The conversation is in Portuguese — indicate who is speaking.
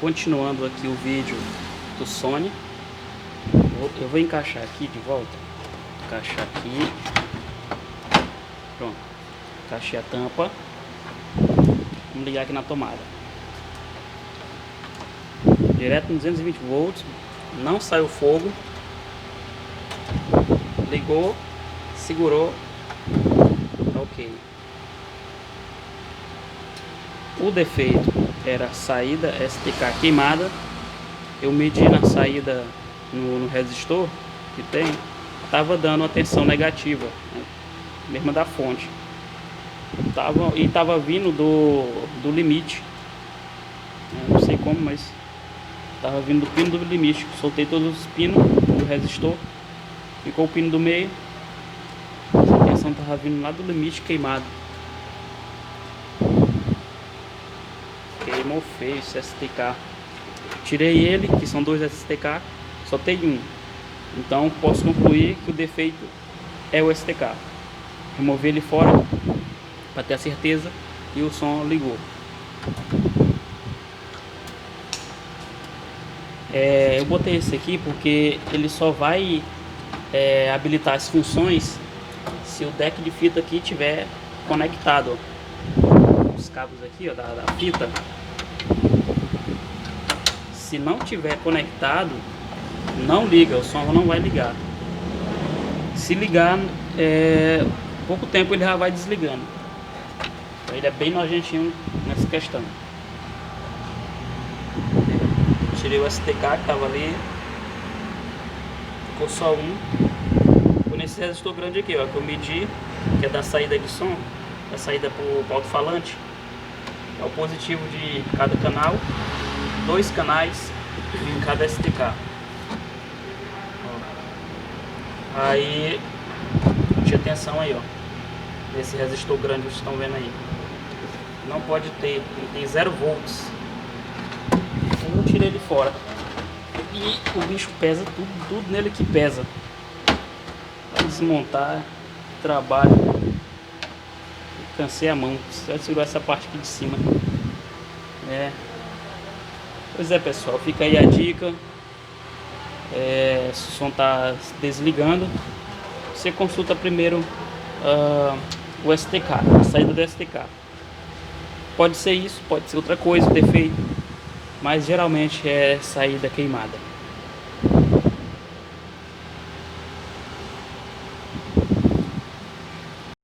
Speaker 1: Continuando aqui o vídeo do Sony, eu vou encaixar aqui de volta, encaixar aqui, pronto, encaixei a tampa, vamos ligar aqui na tomada, direto no 220 volts, não saiu fogo, ligou, segurou, tá ok. O defeito era a saída STK queimada. Eu medi na saída no resistor que tem, tava dando uma tensão negativa, né, mesmo da fonte, tava vindo do limite, né, não sei como, mas tava vindo do pino do limite. Soltei todos os pinos do resistor, ficou o pino do meio, essa tensão tava vindo lá do limite queimado. Queimou feio esse STK. Tirei ele, que são dois STK, só tem um. Então posso concluir que o defeito é o STK. Remover ele fora para ter a certeza que o som ligou. Eu botei esse aqui porque ele só vai habilitar as funções se o deck de fita aqui tiver conectado. Os cabos aqui, ó, da fita, se não tiver conectado, não liga, o som não vai ligar. Se ligar, pouco tempo ele já vai desligando. Então ele é bem nojentinho nessa questão. Tirei o STK que estava ali, ficou só um. Ficou nesse resistor grande aqui, ó, que eu medi, que é da saída de som, da saída para o alto-falante. É o positivo de cada canal, 2 canais em cada STK. Ó. Aí tinha tensão aí, ó, esse resistor grande que vocês estão vendo aí. Não pode ter, ele tem 0 volts. Eu tirei ele fora. E o bicho pesa, tudo nele que pesa. Para desmontar, trabalho. Cansei a mão, só segurar essa parte aqui de cima. Pois é, pessoal, fica aí a dica. Se o som tá desligando, você consulta primeiro o STK, a saída do STK. Pode ser isso, pode ser outra coisa, defeito, mas geralmente é saída queimada.